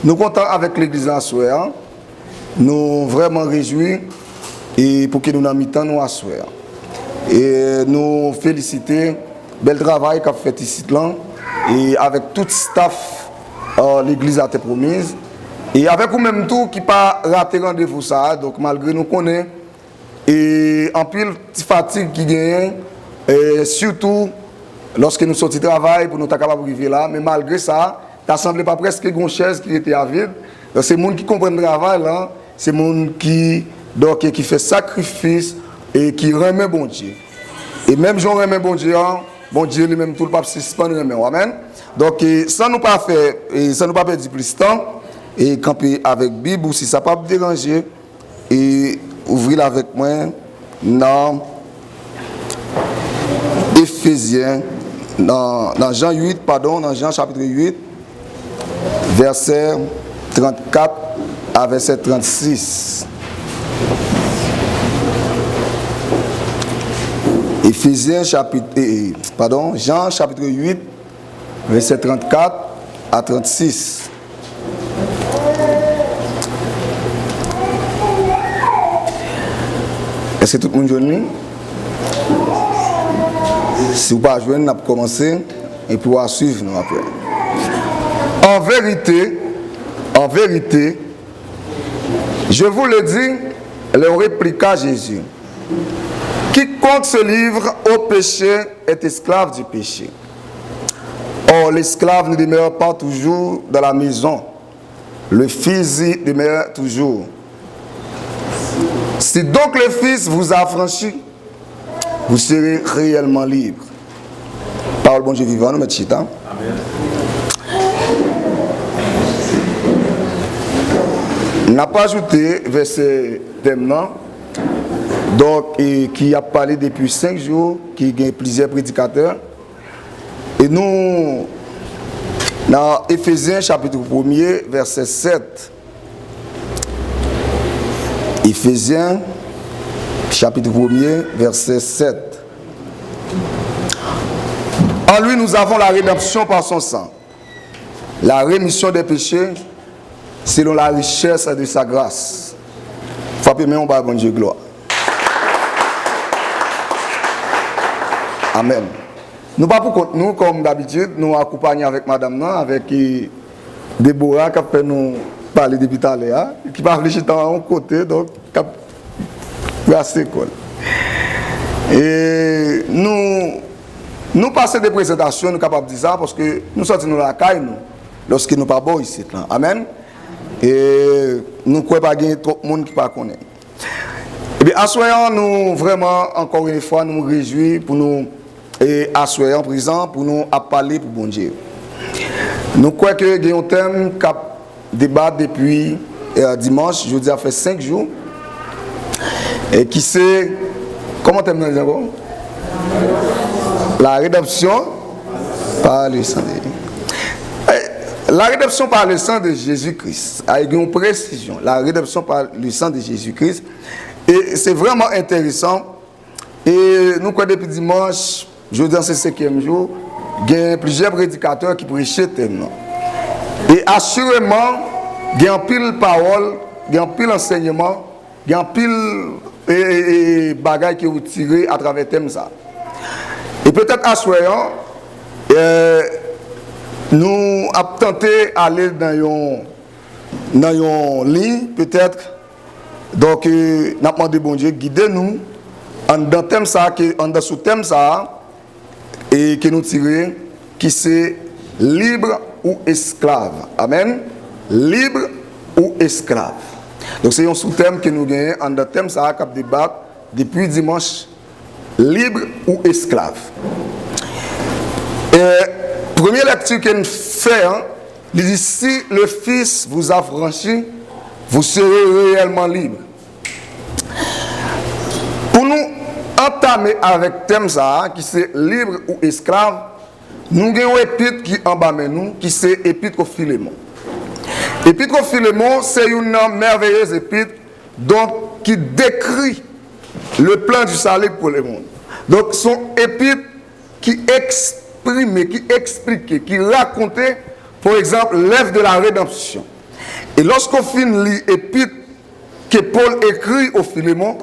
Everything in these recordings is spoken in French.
Nous comptons avec l'église à soir. Nous vraiment réjouis et pour que nous n'en mi-temps nous à soir. Et nous féliciter bel travail qu'a fait ici là et avec tout staff l'église a été promise et avec vous même tout qui pas raté rendez-vous ça donc malgré nous connaît et en pile fatigue qui gagne et surtout lorsque nous sortons du travail pour nous être capable de arriver là mais malgré ça ça semblait pas presque une chaise qui était à vide c'est monde qui comprend le travail là c'est monde qui donc qui fait sacrifice et qui remet bon Dieu et même j'en remet bon Dieu lui-même tout le pape suspend remet amen donc sans nous pas faire et sans nous pas perdre plus de temps et camper avec Bible ou si ça pas déranger et ouvrir avec moi dans Éphésiens dans Jean 8 pardon dans Jean chapitre 8 verset 34 à verset 36. Éphésiens Jean chapitre 8 verset 34 à 36. Est-ce que tout le monde joue? Si vous ne pouvez pas jouer, on va commencer et pouvoir suivre nous après. En vérité, je vous le dis, leur répliqua Jésus. Quiconque se livre au péché est esclave du péché. Or, l'esclave ne demeure pas toujours dans la maison. Le Fils y demeure toujours. Si donc le Fils vous a affranchi, vous serez réellement libre. Parole bon Dieu vivant, nous mettons chita. Amen. On n'a pas ajouté verset thème donc qui a parlé depuis 5 jours, qui a plusieurs prédicateurs. Et nous, dans Éphésiens chapitre 1er, verset 7. Éphésiens chapitre 1er, verset 7. En lui, nous avons la rédemption par son sang, la rémission des péchés, selon la richesse de sa grâce. Frappez moi, on va bon Dieu gloire. Amen. Nous pas pour compte nous comme d'habitude, nous accompagnons avec madame avec Déborah qui a fait nous parler depuis tout à l'heure, qui va réfléchir dans un côté donc qui a placé quoi. Et nous passons des présentations, nous sommes capables de dire ça parce que nous sortons de la caille nous lorsque nous pas bon ici là. Amen. Et nous ne croyons pas qu'il y ait trop de monde qui ne connaît pas. Et bien, assoyons nous vraiment, encore une fois, nous réjouir pour nous assoyons en présent, pour nous parler pour bon Dieu. Nous croyons qu'il y a un thème qui a débattu depuis dimanche, je dis, ça fait 5 jours, et qui c'est, comment thème nous avons? La rédemption par le sang de Jésus. La rédemption par le sang de Jésus-Christ, avec une précision, la rédemption par le sang de Jésus-Christ, et c'est vraiment intéressant. Et nous, depuis dimanche, jeudi, c'est le 5e jour, il y a plusieurs prédicateurs qui prêchent ce thème. Et assurément, il y a un pile parole, il y a un pile enseignement, il y a un pile bagaille qui est tiré à travers le thème. Et peut-être assoyant, nous avons tenté d'aller dans une ligne, peut-être. Donc, nous avons demandé bon Dieu, guidez-nous dans thème ça, dans ce thème ça, et que nous tirons, qui c'est libre ou esclave. Amen. Libre ou esclave. Donc, c'est un sous-thème que nous gagnons dans le thème ça, qui débat depuis dimanche. Libre ou esclave. Et première lecture qu'on fait, il dit si le Fils vous a franchi, vous serez réellement libre. Pour nous entamer avec le thème ça, qui c'est libre ou esclave, nous avons un épître qui en bas de nous, qui c'est épître au Philémon. Épître au Philémon, c'est une merveilleuse épître qui décrit le plan du salut pour le monde. Donc, son épître qui exprimait, qui expliquait, qui racontait, par exemple, l'œuvre de la rédemption. Et lorsqu'on finit l'épître que Paul écrit au Philémon,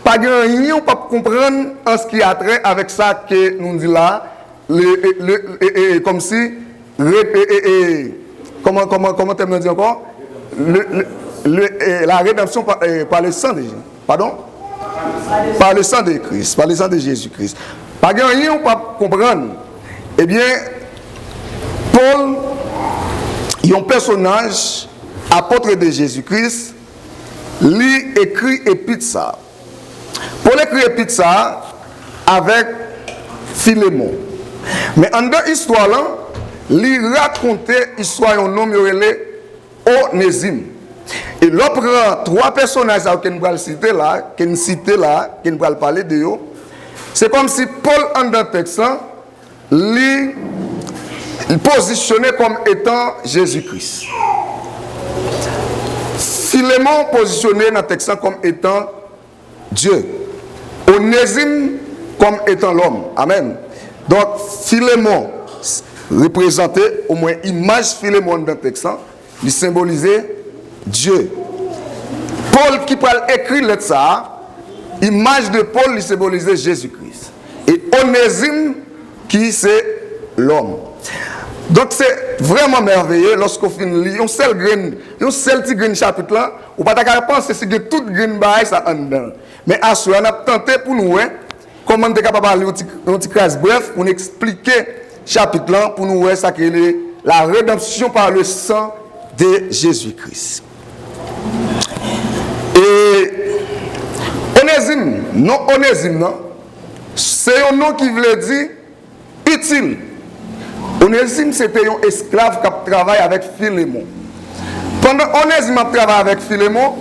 pas grand rien pas comprendre en ce qui a trait avec ça que nous dit là, comme si comment tu me dis encore la rédemption par le sang de Jésus. Pardon? Par le sang de Christ, par le sang de Jésus-Christ. Pas grand rien pas comprendre. Eh bien, Paul, il y a un personnage apôtre de Jésus-Christ, lui écrit épître ça. Paul écrit épître ça avec Philémon. Mais en dans l'histoire là, lui racontait l'histoire d'un homme Onésime. Et là prend trois personnages que nous allons citer là, que nous allons parler de eux. C'est comme si Paul en dans le texte lui positionné comme étant Jésus-Christ. Philémon positionné dans le texte comme étant Dieu. Onésime comme étant l'homme. Amen. Donc, Philémon représentait au moins image Philémon dans le texte, il symbolisait Dieu. Paul qui parle écrit ça, image de Paul, il symbolisait Jésus-Christ. Et Onésime qui c'est l'homme. Donc c'est vraiment merveilleux lorsqu'on finit un seul petit grain chapitre là, ou pas qu'à penser c'est que toute grain bail ça en dedans. Mais à ce on a tenté pour nous comment on est capable de parler un petit crasse bref pour nous expliquer chapitre là pour nous ça que la rédemption par le sang de Jésus-Christ. Et Onésime, non, c'est un nom qui veut dire utile. Onésime, c'était un esclave qui travaille avec Philémon. Pendant Onésime travaille avec Philémon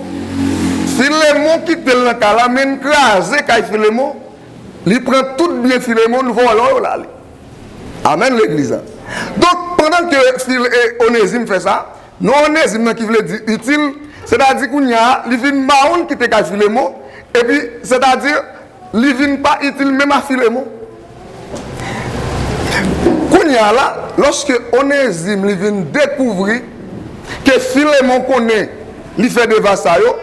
quitte le cas, mais crasé avec Philémon, il prend tout bien Philémon, nous voyons là. Amen l'église. Donc, pendant que Onésime fait ça, non Onésime qui veut dire utile, c'est-à-dire qu'il y a les vins marron qui était avec Philémon, et puis, c'est-à-dire, les vins pas utile même à Philémon. Là, lorsque Onésime vient découvrir que Philémon connaît, il fait des vassaux,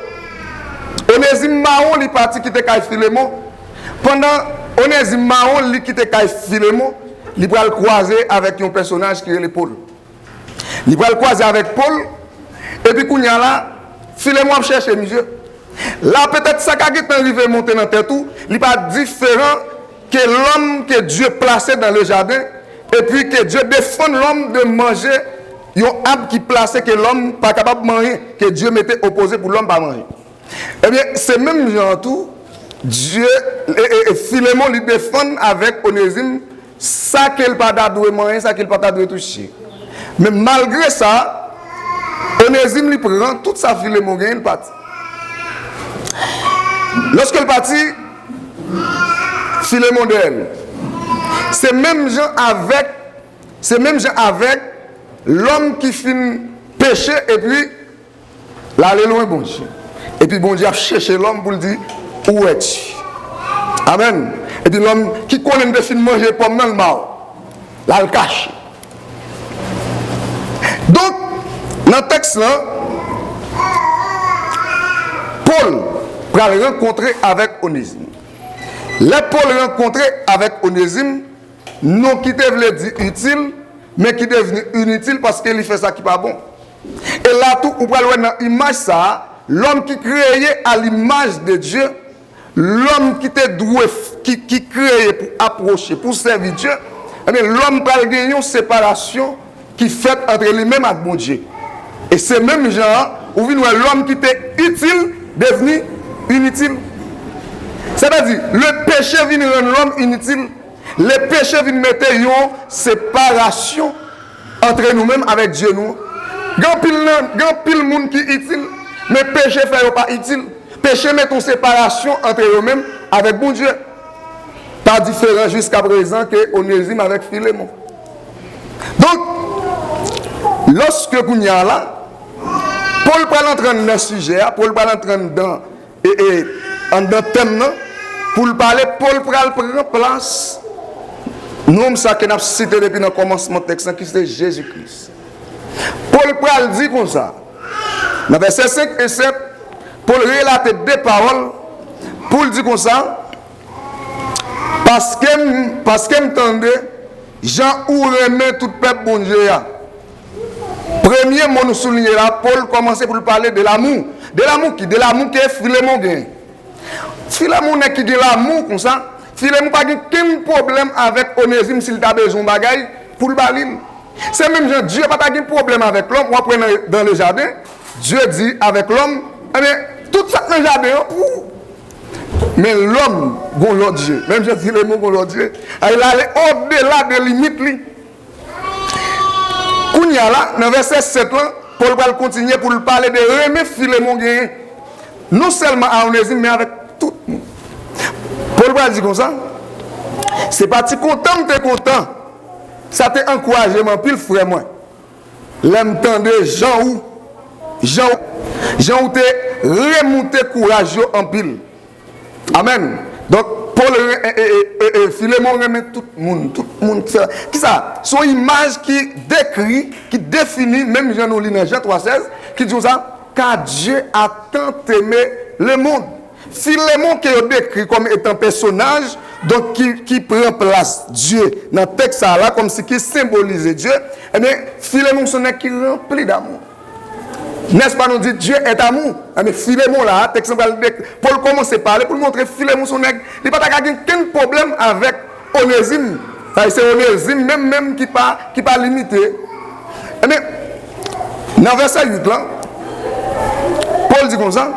Onésime marron, il parti quitter Philémon. Pendant Onésime marron, il quitte Philémon, il va le croiser avec un personnage qui est Paul. Il va le croiser avec Paul, et puis là, Philémon cherche monsieur. Là, peut-être ça qui est arrivé monter dans la tête, il n'est pas différent que l'homme que Dieu placé dans le jardin. Et puis que Dieu défend l'homme de manger un arbre qui placé que l'homme n'est pas capable de manger, que Dieu mettait opposé pour l'homme pas manger. Eh bien, c'est même genre tout, Dieu et Philémon lui défendent avec Onésime ça qu'il n'a pas doué manger, ça qu'il n'a pas doué toucher. Mais malgré ça, Onésime lui prend toute sa Philémon gagne une partie. Lorsqu'elle partit, Philémon d'elle. C'est même gens avec l'homme qui finit péché et puis l'aller loin bon Dieu. Et puis bon Dieu a cherché l'homme pour lui dire où es-tu? Amen. Et puis l'homme qui connaît de fin manger pomme dans le mal, là le cache. Donc dans le texte là, Paul va le rencontrer avec Onésime. Les Paul rencontré avec Onésime, non qui devait dire utile, mais qui devient inutile parce qu'il fait ça qui n'est pas bon. Et là, tout, on peut voir dans l'image ça, l'homme qui créait à l'image de Dieu, l'homme qui était doué, qui créait pour approcher, pour servir Dieu, l'homme peut gagner une séparation qui fait entre lui-même et bon Dieu. Et c'est même genre, où l'homme qui était utile devenu inutile. C'est-à-dire, le péché vient rendre l'homme inutile. Le péché vient mettre une séparation entre nous-mêmes avec Dieu. Grand pile monde qui est utile, mais péché fait pas utile. Péché met une séparation entre eux-mêmes avec bon Dieu. Pas différent jusqu'à présent que Onésime avec Philémon. Donc, lorsque vous y a là, Paul parle en train de sujet, Paul parle en train dans le thème, pour le parler, Paul prend place. Nous, ça que nous avons cité depuis le commencement du texte, qui c'est Jésus-Christ. Paul dit comme ça. Dans verset 5 et 7, Paul relate deux paroles pour dire comme ça. Parce que m'entendait, Jean ou remet tout peuple bon Dieu. Premier mot nous souligner là, Paul commençait pour parler de l'amour. De l'amour qui? De l'amour que Philémon gagne. Philémon n'est qui de l'amour comme ça. Philémon n'a pas aucun problème avec Onésime s'il a besoin de bagaille pour le balir. C'est même genre, Dieu n'a pas de problème avec l'homme. On prend dans le jardin, Dieu dit avec l'homme, tout ça dans le jardin, mais l'homme, bon l'autre Dieu, même si Philémon, bon l'autre Dieu, il allait au-delà des limites. Kounya là, dans verset 7, là, Paul va continuer pour lui parler de remettre Philémon gagné. Non seulement à Onésime, mais avec tout le monde. Paul va dire comme ça. C'est parti content, t'es content. Ça t'a encouragé, mon pile frère, moi. L'entendez, Jean où t'es remonté courageux en pile. Amen. Donc, Paul et Philémon remet tout le monde. Qui ça? Son image qui décrit, qui définit, même Jean nous lit dans Jean 3,16, qui dit ça, car Dieu a tant aimé le monde. Philémon qui est décrit comme étant personnage, donc qui prend place Dieu dans le texte là, comme si qui symbolise Dieu, eh bien, Philémon son qui rempli d'amour. N'est-ce pas, nous dit Dieu est amour. Mais Philémon là, texte Paul commence à parler pour montrer Philémon son nègre. Il n'y a pas aucun problème avec Onésime. C'est Onésime même qui pas limité. Mais dans verset 8 là, Paul dit comme ça.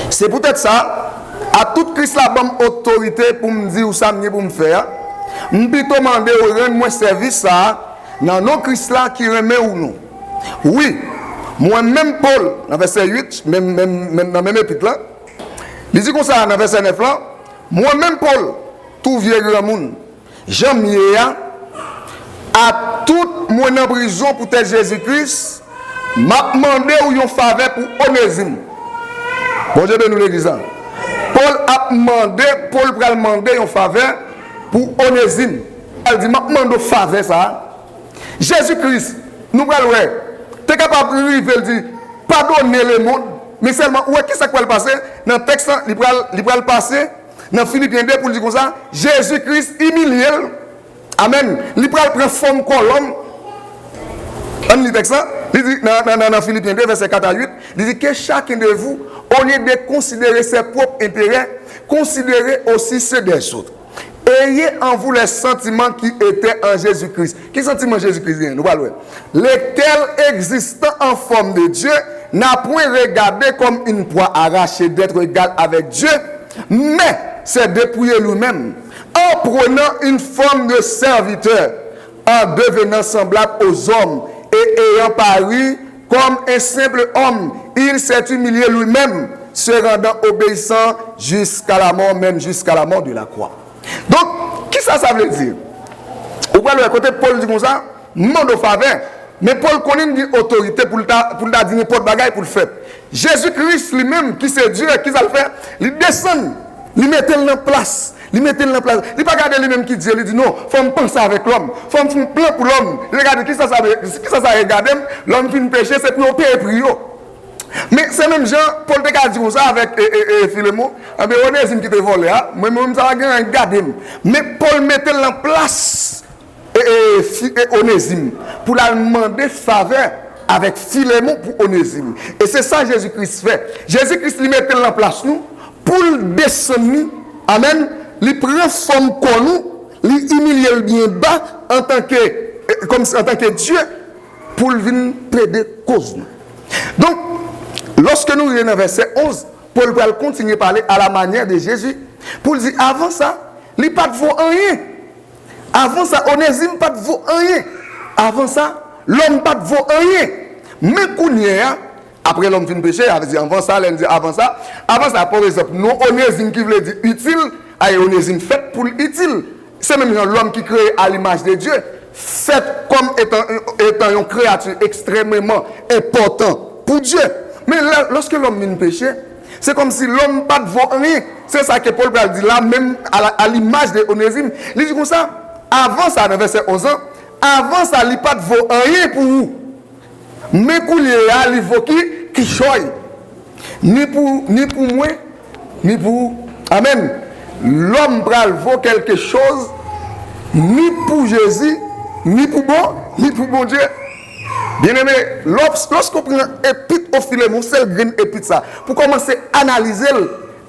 C'est peut-être ça. À toute Christ la bonne autorité pour me dire où ça pour me faire. Je peux demander au rendre moi service ça dans nos Christ là qui remet ou non. Oui. Moi-même, Paul, dans verset 8, même dans le même épître là, il dit comme ça dans verset 9 là, moi-même, Paul, tout vieux grand monde, j'aime à toute mon en prison pour tel Jésus-Christ, m'a demandé ou yon faveur pour Onésime. Bon Dieu de nous l'église. Paul a demandé, Paul va demander une faveur pour Onésime. Elle dit, m'a demandé faveur ça. Jésus-Christ, nous allons voir. Tu es capable de dire, pardonner le monde, mais seulement, où est-ce que ça va passer? Dans le texte, il va le passer, dans Philippiens 2, pour dire comme ça, Jésus-Christ humilié. Amen. Il va prendre forme comme l'homme. On lit le texte, il dit, dans Philippiens 2, verset 4 à 8, il dit que chacun de vous, au lieu de considérer ses propres intérêts, considérez aussi ceux des autres. Ayez en vous les sentiments qui étaient en Jésus-Christ. Quels sentiments Jésus-Christ? Nous parlons. Lesquels existant en forme de Dieu n'a point regardé comme une proie arrachée d'être égal avec Dieu, mais s'est dépouillé lui-même en prenant une forme de serviteur, en devenant semblable aux hommes et ayant paru comme un simple homme, il s'est humilié lui-même, se rendant obéissant jusqu'à la mort, même jusqu'à la mort de la croix. Donc, qui ça veut dire? Vous voyez le côté Paul dit comme ça, demande au faveur. Mais Paul connaît une autorité pour la dire n'importe bagaille pour le faire. Jésus-Christ lui-même, qui c'est Dieu, qui ça le fait, il descend, il met en place. Il met en place. Il ne pas regarder lui-même qui dit, il dit non, il faut penser avec l'homme. Il faut faire un plan pour l'homme. Regardez qui ça regarde. L'homme qui péché, c'est pour payer pour. Mais c'est même Jean, Paul te dit comme ça avec Philémon, mais Onésime qui te volé, moi-même ça va garder. Mais Paul mettait en place Onésime pour la demander faveur avec Philémon pour Onésime. Et c'est ça que Jésus-Christ fait. Jésus-Christ lui mettait en place nous pour le descendre, amen, lui prend forme comme nous, lui humilier bien bas en tant que Dieu pour venir plaider cause. Donc, lorsque nous lisons verset 11, Paul va continuer à parler à la manière de Jésus. Pour dire, avant ça, il n'y a pas de vaut rien. Avant ça, Onésime pas de vaut rien. Avant ça, l'homme pas de vaut rien. Mais Kounia, après l'homme fin péché, avant ça, par exemple, nous, Onésime qui veut dire utile, et Onésime fait pour utile. C'est même l'homme qui crée à l'image de Dieu, fait comme étant une créature extrêmement importante pour Dieu. Mais là, lorsque l'homme vient pécher, c'est comme si l'homme pas de vaut rien. C'est ça que Paul dit là, même à l'image de Onésime. Il dit comme ça, avant ça, dans verset 11 ans, avant ça, il pas de vaut rien pour vous. Mais il vaut qui qui choisit. Ni pour moi, ni pour... Amen. L'homme pral vaut quelque chose, ni pour Jésus, ni pour bon Dieu. Bien aimé, lorsqu'on prend épître au Philémon, c'est le grain épître ça. Pour commencer à analyser,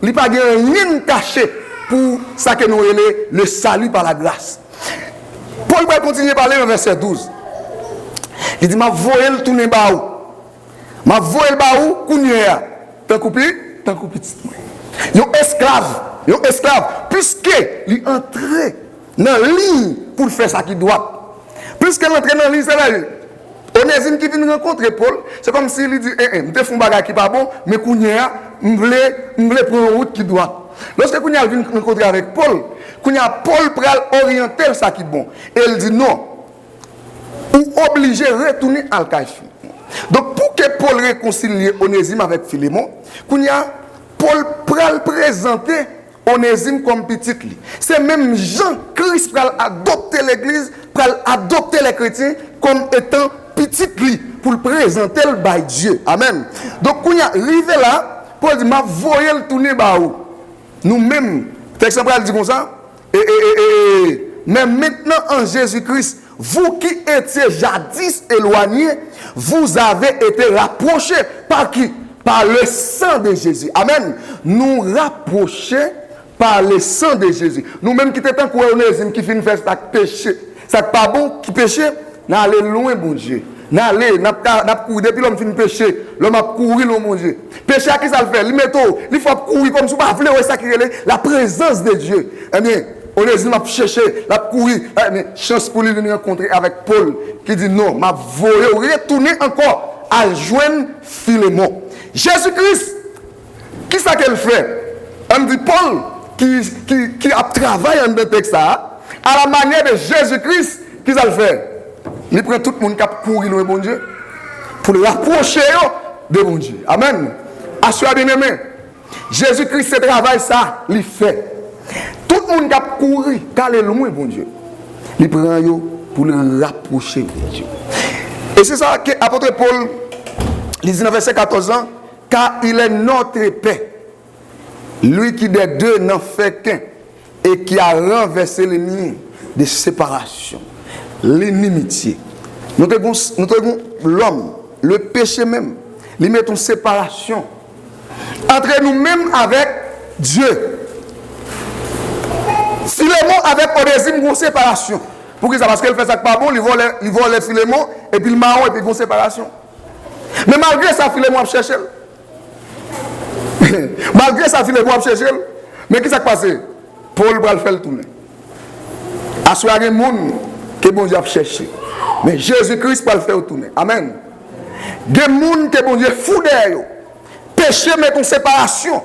il n'y a pas rien caché pour ça que nous appelons le salut par la grâce. Paul va continuer à parler dans verset 12. Il dit, ma voyé le tourner baou. Ma voyé le baou, kounya. Tant petit. Yon esclave, puisque il entre dans la ligne pour faire ça qui doit. Puisqu'il entre dans la ligne, c'est là. Onésime qui vient rencontrer Paul, c'est comme s'il dit, je te fais un bagage qui n'est pas bon, mais kounya, je voulais prendre une route qui doit. Lorsque kounya vient rencontrer avec Paul, Paul pral orienter ça qui est bon. Et il dit non. Ou obligé de retourner à Alcaïfi. Donc pour que Paul réconcilie Onésime avec Philémon, Paul pral présenter Onésime comme petit lit. C'est même Jean-Christ pral adopter l'église, pral adopter les chrétiens comme étant petit lit pour le présenter le by Dieu. Amen. Donc quand il arrivé là, Paul dit m'a voyé le tourner baou. Nous-mêmes, texte pral dit comme ça. Mais maintenant en Jésus-Christ, vous qui étiez jadis éloignés, vous avez été rapprochés par qui? Par le sang de Jésus. Amen. Nous rapprochés par le sang de Jésus. Nous-mêmes qui étions en Onésime qui finit faire ça péché. Ça pas bon qui péché, nous allons loin, bon Dieu. Nous allons courir depuis l'homme finit péché. L'homme a couru, mon Dieu. Péché à qui ça le fait? Il faut courir comme si on ne voulait ça qui est la présence de Dieu. Eh bien, Onésime a cherché, l'a couru, mais chance pour lui venir rencontrer avec Paul qui dit non, m'a volé, retourner encore à joindre Philémon. Jésus-Christ, qui ça qu'elle fait? On dit Paul qui a travaillé dans le texte à la manière de Jésus-Christ, qui ça le fait? Il prend tout le monde qui a couru le bon Dieu pour le rapprocher de bon Dieu. Amen. Assurez bien aimé. Jésus-Christ, ce travail ça, il fait. Tout le monde qui a couru, car il est loin, bon Dieu. Il prend pour le rapprocher de Dieu. Et c'est ça que l'apôtre Paul dit dans verset 14 ans, car il est notre paix. Lui qui des deux n'en fait qu'un et qui a renversé les lignes de séparation, l'inimitié. Nous avons l'homme, le péché même, il met en séparation entre nous-mêmes avec Dieu. Philémon avec Onésime, une séparation. Pourquoi ça? Parce qu'elle fait ça pas bon, il vole les Philémon, et puis le marron, et puis une séparation. Mais malgré ça, Philémon a cherché. Malgré ça, Philémon a cherché. Mais qu'est-ce qui s'est passé? Paul va le faire tourner. Assoir les gens que bon Dieu a cherché. Mais Jésus-Christ va le faire tourner. Amen. Des gens que bon Dieu fout derrière. Péché met une séparation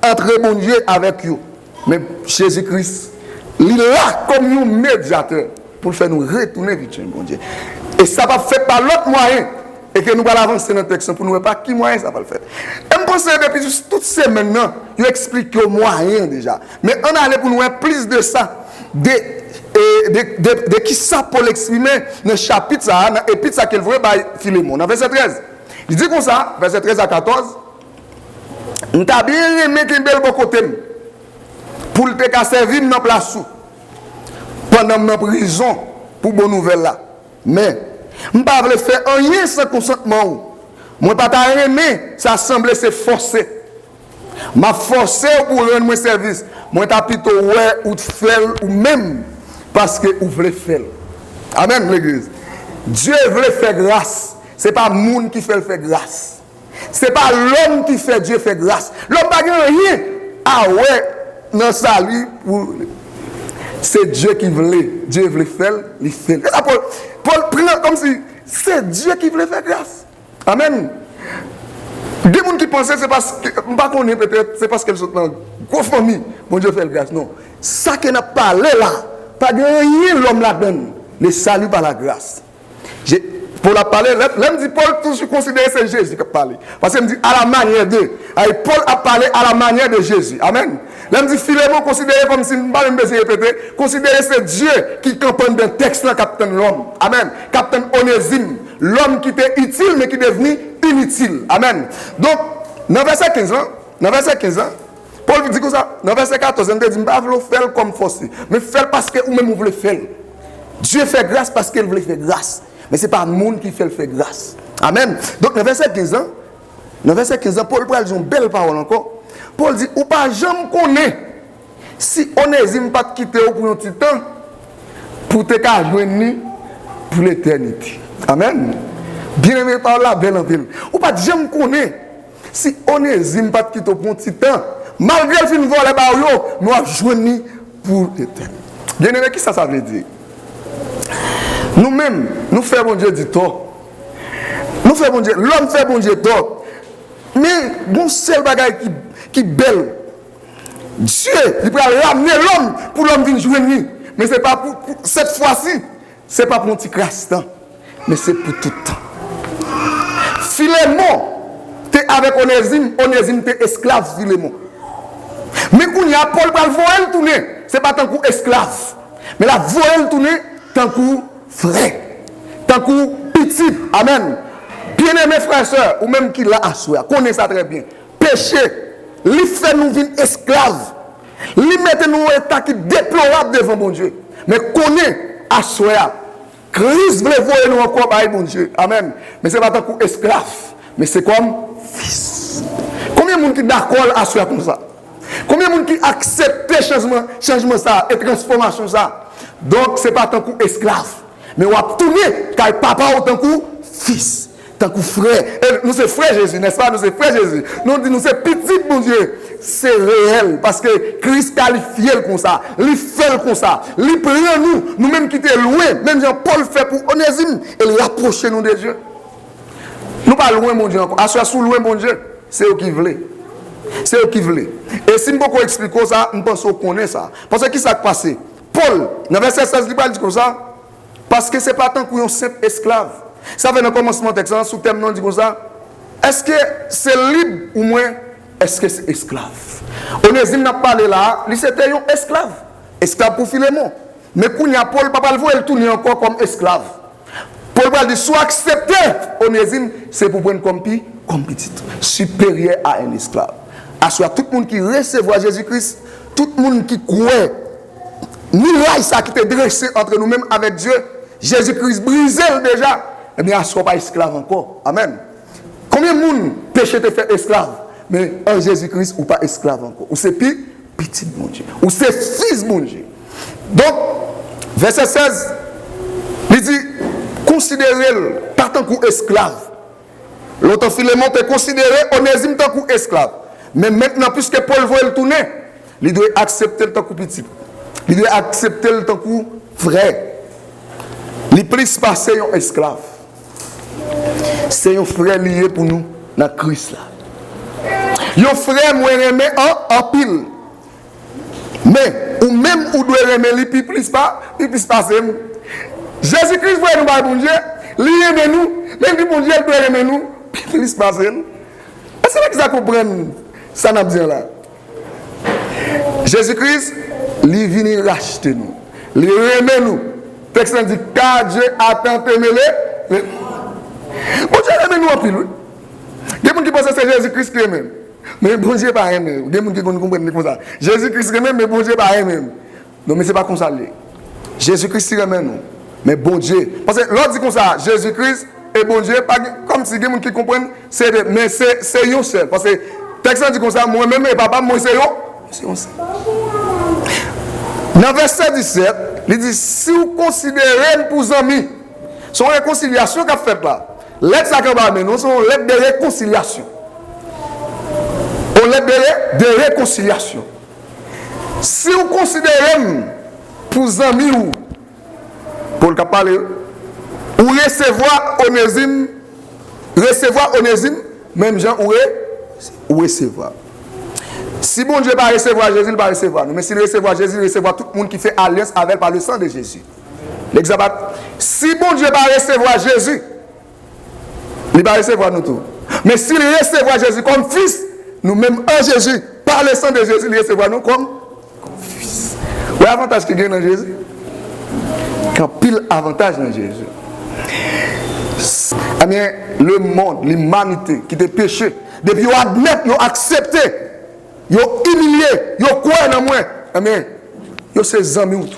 entre bon Dieu avec eux. Mais Jésus-Christ, il est là comme nous médiateur pour faire nous retourner vite, bon Dieu. Et ça va faire par l'autre moyen. Et que nous allons avancer dans le texte pour nous voir pas qui moyen ça va le faire. Et je pense que depuis toutes ces maintenant, je explique le moyen déjà. Mais on allait pour nous voir plus de ça. De qui ça Paul exprimer dans le chapitre ça, dans l'épître ça qu'il voit par Philémon. Dans verset 13. Il dit comme ça, verset 13 à 14. Nous avons bien aimé qu'il y ait un bel bon côté. Pour te servir dans la place pendant ma prison pour bonne nouvelle là. Mais je ne peux pas faire rien sans consentement. Je ne peux pas aimer, ça semble se forcer. Je forcé pour rendre mon service. Je ne peux plutôt ouais ou faire ou même parce que vous voulez faire. Amen l'église. Dieu veut faire grâce. Ce n'est pas le monde qui fait grâce. Ce n'est pas l'homme qui fait Dieu fait grâce. L'homme n'a rien. Ah ouais. Non, salut, c'est Dieu qui voulait. Dieu voulait faire, il fait. Paul prend comme si c'est Dieu qui voulait faire grâce. Amen. Des gens qui pensaient c'est parce que, peut-être, c'est parce qu'elles sont dans une grosse famille. Bon Dieu fait grâce. Non. Ça qui n'a pas parlé là, pas de rien l'homme la donne. Le salut par la grâce. Pour la parler, l'homme dit Paul toujours considéré c'est Jésus qui a parlé. Parce qu'il me dit à la manière de. Paul a parlé à la manière de Jésus. Amen. L'homme dit Philémon considéré comme si je ne pas me répéter, considéré c'est Dieu qui campagne d'un texte là, capitaine l'homme. Amen. Capitaine Onésime. l'homme qui était utile, mais qui est devenu inutile. Amen. Donc, dans verset 15, Paul dit comme ça, dans verset 14, il dit, je ne vais pas faire comme force, mais faire parce que vous-même vous voulez faire. Dieu fait grâce parce qu'il voulait faire grâce. Mais ce n'est pas le monde qui fait grâce. Amen. Donc, dans verset 15, Paul parle d'une belle parole encore. Paul dit, ou pas jamais connaître si Onésime pas quitter pour un petit temps, pour te joindre pour l'éternité. Amen. Bien aimé par la belle en ville. Ou pas jamais connaître si Onésime pas quitter pour un petit temps, malgré le fin de voler par yo, nous joindre pour l'éternité. Bien aimé, qui ça veut dire? Nous-mêmes, nous faisons bon Dieu du tort. Nous faisons bon Dieu, l'homme fait bon Dieu tort. Mais bon seul bagage qui est belle. Dieu, il peut ramener l'homme pour l'homme venir joindre. Mais c'est pas pour cette fois-ci, c'est pas pour un petit crasse-temps, mais c'est pour tout le temps. Philémon, tu es avec Onésime, tu es esclave Philémon. Mais quand il y a Paul va le tourner, c'est pas tant que esclave, mais la voie le tourner tant que frère, tant que petit. Amen. Bien-aimés frères et sœurs, ou même qui l'a assuré, connaît ça très bien. Péché, lui fait nous vivre esclaves. Lui met nous un état qui est déplorable devant mon Dieu. Mais connaît assuré. Christ voulait voir nous encore par mon Dieu. Amen. Mais ce n'est pas tant qu'esclave, mais c'est comme fils. Combien de monde qui est d'accord assuré comme ça? Combien de monde qui accepte changement ça et transformation ça? Donc ce n'est pas tant qu'esclave, mais on va tourner car papa autant que fils. Tant que frère, nous c'est frère Jésus, n'est-ce pas? Nous c'est frère Jésus. Nous c'est petit, mon Dieu. C'est réel parce que Christ qualifie comme ça, il fait comme ça, il prend nous-mêmes qui sommes loin, même Jean-Paul fait pour Onésime, et il rapproche nous de Dieu. Nous pas loin, mon Dieu, encore. À sous loin, mon Dieu, c'est eux qui veulent. C'est eux qui veulent. Et si nous pouvons expliquer ça, nous pensons qu'on connaît ça. Parce que qui s'est passé? Paul, dans verset 16, il dit comme ça, parce que ce n'est pas tant qu'on est un simple esclave. Ça fait dans le commencement de texte, sous thème non dit comme ça. Est-ce que c'est libre ou moins? Est-ce que c'est esclave? Onésime n'a pas parlé là, lui c'était un esclave. Esclave pour Philémon. Mais quand il y a Paul, papa le voit, il tourne encore comme esclave. Paul va dire, soit accepté, Onésime, c'est pour prendre comme petit, supérieur à un esclave. Assoir tout le monde qui recevra Jésus-Christ, tout le monde qui croit, ni là, ça qui était dressé entre nous-mêmes avec Dieu, Jésus-Christ brisé déjà. Eh bien, ne sois pas esclave encore. Amen. Combien de monde péché te fait esclave? Mais en Jésus-Christ, ou pas esclave encore. Ou c'est petit, mon Dieu. Ou c'est fils, mon Dieu. Donc, verset 16, il dit, considérez-le pas tant qu'esclave. L'autre Philémon te considéré Onésime tant qu'esclave. Mais maintenant, puisque Paul veut le tourner, il doit accepter le tant que petit. Il doit accepter le tant que frère. Il plus passer un esclave. C'est un frère lié pour nous dans Christ là. Un frère moi aimer en pile. Mais ou même ou doit aimer lui plus pas, plus passer. Jésus-Christ voit nous par bon Dieu, lié de nous, même si bon Dieu doit aimer nous, plus passer. Est-ce que ça comprend ça n'a bien là? Jésus-Christ lui vient racheter nous. Lui aimer nous. Texte dit car Dieu a tant aimé les bon Dieu aime nous en pile. Il y a des gens qui pensent que c'est Jésus-Christ qui aime. Mais bon Dieu pas aimé. Il y a des gens qui comprennent comme ça. Jésus-Christ aime, mais bon Dieu pas aimé. Non, mais ce n'est pas comme ça. Jésus-Christ aime nous. Mais bon Dieu. Parce que l'autre dit comme ça, Jésus-Christ et bon Dieu, pas comme si il y a des gens qui comprennent, mais c'est un seul. Parce que le texte dit comme ça, moi-même et papa, moi c'est un seul. Dans verset 17, il dit, si vous considérez pour amis, son réconciliation qu'a fait là. Lettre ça mais nous sommes lettre de réconciliation. On lettre de réconciliation. Si vous considérez pour amis ou pour le cas parler ou recevoir Onésime, même gens ou recevoir. Si bon Dieu va recevoir Jésus, il va recevoir nous. Mais s'il recevoir Jésus, il recevoir tout le monde qui fait alliance avec par le sang de Jésus. L'exemple, si bon Dieu va recevoir Jésus, il va recevoir nous tous. Mais s'il recevoir Jésus comme fils, nous-mêmes en Jésus, par le sang de Jésus, il recevra nous comme fils. Vous voyez l'avantage qu'il y a dans Jésus? Quand pile avantage dans Jésus. Eh bien, le monde, l'humanité qui te péché, depuis qu'ils admettent, ils ont accepté, ils ont humilié, ils ont croyé dans moi, eh bien, ils ont ses amis ou tout.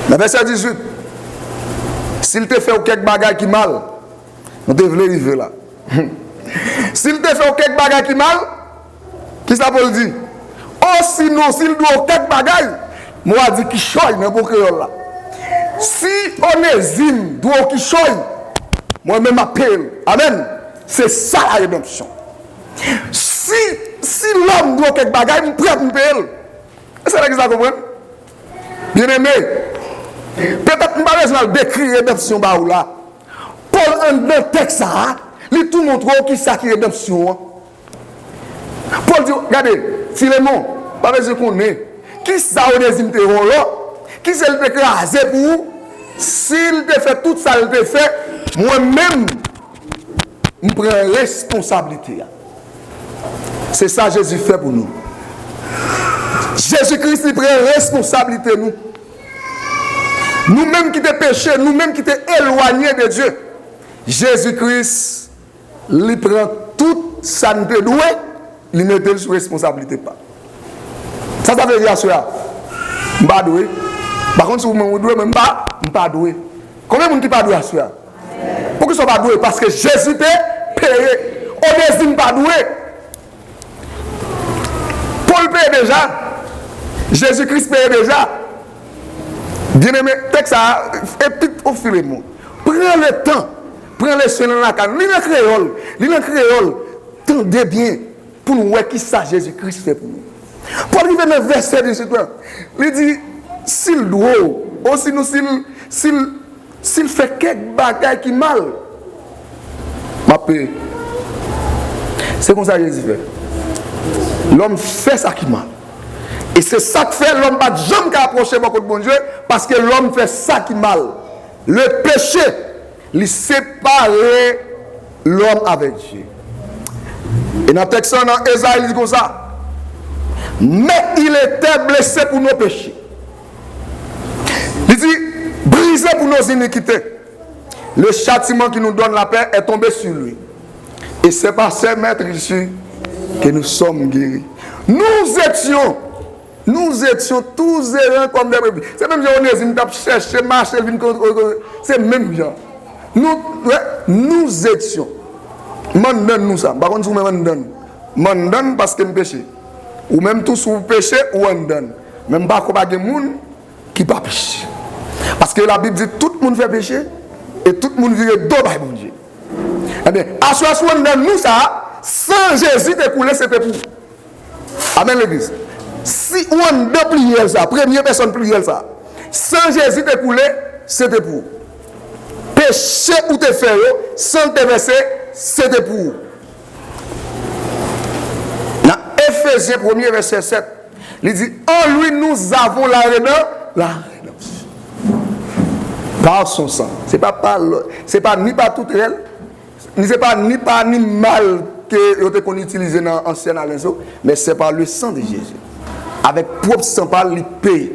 Le verset 18, s'il te fait quelque bagaille qui mal, nous devons arriver là. S'il te fait quelque bagaille qui mal, qui ça peut le dire? Oh, sinon, s'il doit quelque bagaille, moi, je dis qu'il choye dans le créole là. Si Onésime doit qu'il choye, moi-même m'appelle. Amen. C'est ça la rédemption. Si l'homme doit quelque bagaille, je prête me payer. C'est ça que vous comprenez? Bien aimé, peut-être que je ne vais pas décrire la rédemption là. Paul, dans le texte, il tout montre qui ça qui est rédemption. Paul dit, regardez, Philémon, pas besoin qu'on ait. Qui ça Onésime te rend là? Qui c'est le écrasé pour vous? S'il te fait tout ça, il te fait, moi-même, je prends responsabilité. C'est ça que Jésus fait pour nous. Jésus-Christ, il prend responsabilité nous. Nous-mêmes qui t'es péché, nous-mêmes qui t'es éloignés de Dieu. Jésus-Christ, il prend tout ça nous te doué, il met sous responsabilité pas. Ça veut dire ça. Je ne suis pas doué. Par contre, si vous me doué, je ne suis pas doué. Combien de gens qui ne sont pas doués à ça? Pourquoi ils ne sont pas doués? Parce que Jésus t'a payé. Onésime n'est pas doué. Paul paye déjà. Jésus-Christ paye déjà. Bien-aimé, texte ça, et puis au fil du monde. Prends le temps, prends les soins dans la canne. L'île en créole, tendez bien pour nous voir qui ça Jésus-Christ fait pour nous. Paul arrive dans le verset 18, il dit, s'il doit, aussi nous, s'il fait quelque bagaille qui mal, ma paix. C'est comme ça que Jésus fait. L'homme fait ça qui mal. Et c'est ça que fait l'homme pas jamais qu'à approcher beaucoup de bon Dieu parce que l'homme fait ça qui mal. Le péché, il sépare l'homme avec Dieu. Et dans le texte dans Ésaïe, il dit comme ça. Mais il était blessé pour nos péchés. Il dit, brisé pour nos iniquités. Le châtiment qui nous donne la paix est tombé sur lui. Et c'est par ce maître ici que nous sommes guéris. Nous étions tous errants comme des brebis. C'est même si Onésime t'a cherché, marché, c'est même bien. Nous étions. M'en nous ça. Par contre, si vous m'en donne. M'en donne parce que je péché. Ou même tous vous péché ou on donne. Même pas qu'il y a des gens qui ne péché. Parce que la Bible dit tout le monde fait péché et tout le monde vire dos par bon Dieu. Eh bien, à ce moment-là, nous ça, sans Jésus découlé, c'était pour. Amen l'église. Si on a prié ça, première personne prié ça, sans Jésus découlé, c'était pour. Péché ou te faire, sans te verser, c'était pour. Dans Ephésiens 1er verset 7, il dit, en lui nous avons la rédemption. Par son sang. C'est pas ni par toute elle, c'est pas ni par ni mal que qu'on utilise dans l'ancien alliance, mais c'est par le sang de Jésus. Avec propre sang par le pays.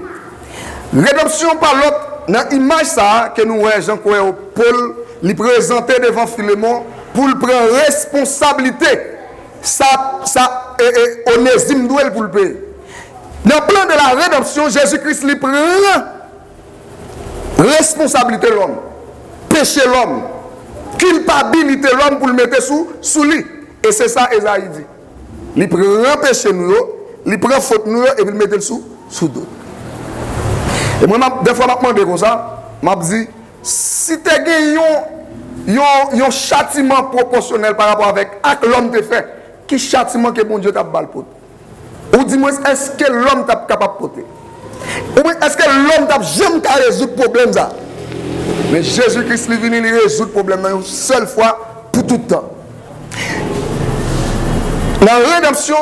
Rédemption par l'autre, dans l'image ça que nous voyons Jean-Claude Paul lui présenter devant Philémon pour le prendre responsabilité. Ça Onésime doit pour le payer. Dans le plan de la rédemption, Jésus-Christ lui prend responsabilité de l'homme, péché l'homme, culpabilité l'homme pour le mettre sous lui. Et c'est ça Esaïe dit. Il prend péché nous, il prend faute nous et il le met sous d'autres. Et moi, des fois, je me demande comme ça, je me dis, si tu as un châtiment proportionnel par rapport avec l'homme te fait, qui châtiment que bon Dieu t'a balé pour? Ou dis-moi, est-ce que l'homme t'a capable de porter? Ou est-ce que l'homme t'a jamais résoudre le problème ça? Mais Jésus-Christ est venu résoudre le problème une seule fois pour tout le temps. La rédemption,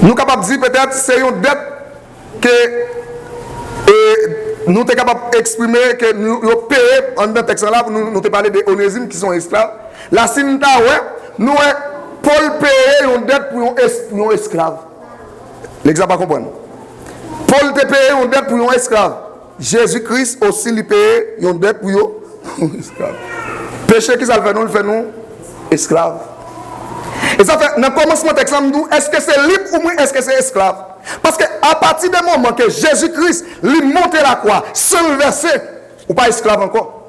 nous sommes capables de dire peut-être c'est une dette que nous sommes capables d'exprimer que nous payons en dans texte là pour nous parler des Onésime qui sont esclaves. La Sinta, nous Paul paye une dette pour un esclave. L'exemple à comprendre. Paul te paye une dette pour un esclave. Jésus-Christ aussi lui paye une dette pour esclaves. Péché qui ça le fait nous esclaves. Et ça fait, dans le commencement de l'examen, est-ce que c'est libre ou est-ce que c'est esclave? Parce qu'à partir du moment que Jésus-Christ lui monte la croix, sans le verser, ou pas esclave encore.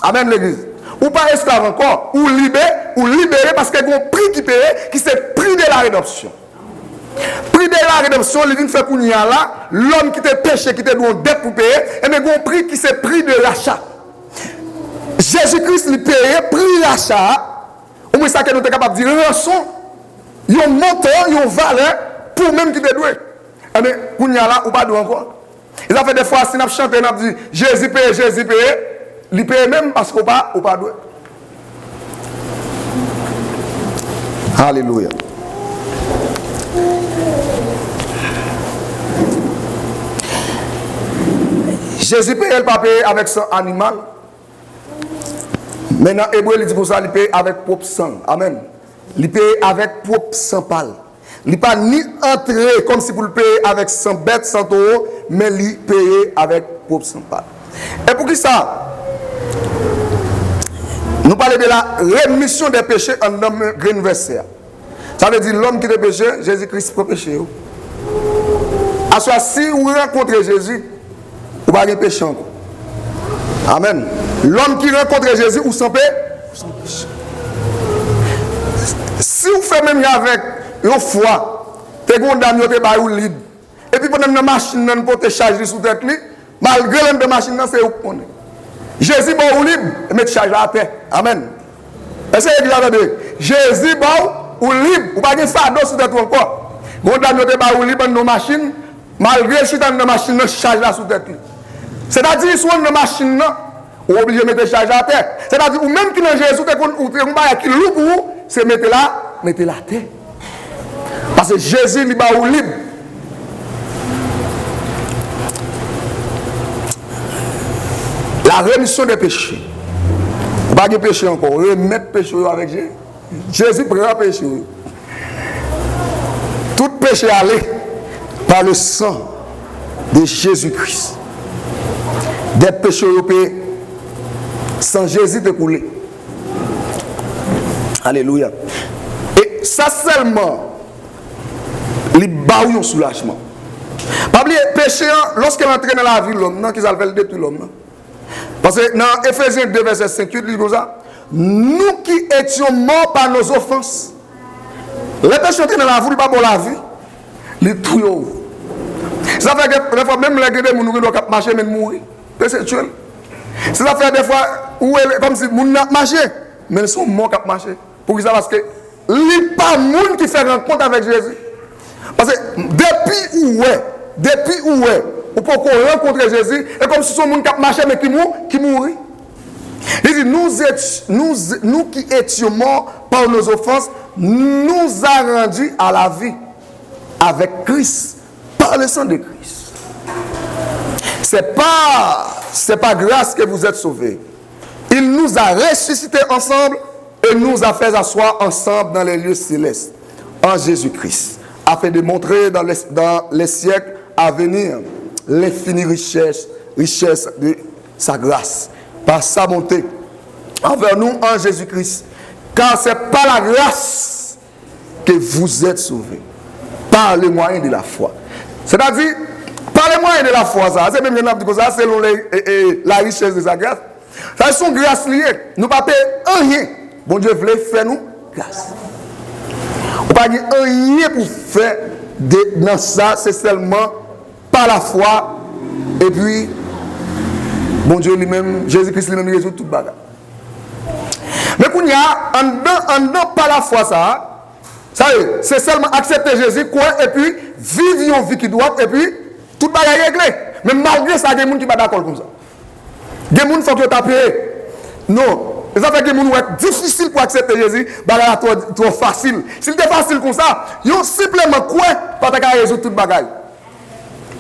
Amen l'église. Ou pas esclave encore, ou libéré parce qu'il y a un prix qui paye, qui c'est le prix de la rédemption. Prix de la rédemption, il vient faire qu'on y a là, l'homme qui t'a péché, qui t'a donné une dette pour payer, et mais il y a un prix qui c'est le prix de l'achat. Jésus-Christ lui paye, prix d'achat. Au moins, ça que nous sommes capables de dire, rançon, il y a un montant, il y a une valeur pour même qui te doué. Mais, quand il y a là, ou pas doué encore. Et ça fait des fois, si nous chantons, nous disons, Jésus paye, il paye même parce qu'on pas doué. Alléluia. Jésus paye le papier avec son animal. Maintenant, Hébreu, il dit pour ça, il paye avec propre sang. Amen. Il paye avec propre sang pâle. Il n'est pas ni entré comme si vous le payez avec 100 bêtes, 100 euros, mais il paye avec propre sang pâle. Et pour qui ça? Nous parlons de la rémission des péchés en homme green verset. Ça veut dire l'homme qui a péché, Jésus-Christ pour péché. À soit si vous rencontrez Jésus, vous n'avez pas de péché encore. Amen. L'homme qui rencontre Jésus, ou sans péché. Si vous faites même avec une foi, vous êtes condamné, vous êtes libre. Et puis pendant la machine, vous pouvez charger sous tête, malgré la machine, c'est vous qui connaissez. Jésus est libre, mais tu charges la terre. Amen. Est-ce que vous avez Jésus est libre, vous n'avez pas de fardeau sous tête encore. Vous êtes libre dans la machine, malgré que dans la machine, vous chargez la sous tête. C'est-à-dire, soit dans la machine, vous êtes obligé de mettre charge à terre. C'est-à-dire, ou même qui dans Jésus, vous qui loue pour vous, c'est mettre la terre. Parce que Jésus est libre. La rémission des péchés. Pas de péché encore. Remettre péché avec Jésus. Jésus prend péché. Tout péché allé par le sang de Jésus-Christ. Des péchés européens. Sans Jésus de couler. Alléluia. Et ça seulement, les baoui un soulagement. Pas oublier, péché, lorsqu'il entre dans la vie de l'homme, non, qu'ils veulent détruire l'homme. Parce que dans Ephésiens 2, verset 5, il dit comme ça, nous qui étions morts par nos offenses, les péchés entrés dans la vie, ils ne pas pour la vie, les tuyaux. Ça fait que des fois, même les gens qui doivent marcher, mais mourir. C'est tuer. Ça fait des fois, comme si les gens marché, mais ils sont morts qui marcher. Pour ça, parce que il n'y a pas de monde qui fait rencontre avec Jésus. Parce que depuis où ou pour qu'on rencontre Jésus, et comme si son monde qui marché, mais qui mourit. Il dit, nous qui étions morts par nos offenses, nous a rendus à la vie avec Christ, par le sang de Christ. C'est pas grâce que vous êtes sauvés. Il nous a ressuscités ensemble et nous a fait asseoir ensemble dans les lieux célestes en Jésus-Christ, afin de montrer dans les siècles à venir l'infinie richesse de sa grâce, par sa bonté envers nous en Jésus-Christ. Car c'est par la grâce que vous êtes sauvés, par le moyen de la foi. C'est-à-dire, par le moyen de la foi, ça, c'est même ça, selon la richesse de sa grâce. Ça, sont grâce liées. Nous ne pouvons pas rien. Bon Dieu voulait faire nous grâce. On ne peut pas rien pour faire dans ça, c'est seulement par la foi. Et puis, bon Dieu lui-même, Jésus-Christ lui-même résout toute bagarre. Mais quand il y a en dedans par la foi, ça c'est seulement accepter Jésus, quoi, et puis vivre une vie qui doit, et puis toute bagarre est réglée. Mais malgré ça, il y a des gens qui ne sont pas d'accord comme ça. Il y a des gens qui sont tapés. Non. Ça fait que les gens sont difficile pour accepter Jésus, bagarre trop facile. S'il était facile comme ça, ils ont simplement quoi, pour résoudre toute bagarre.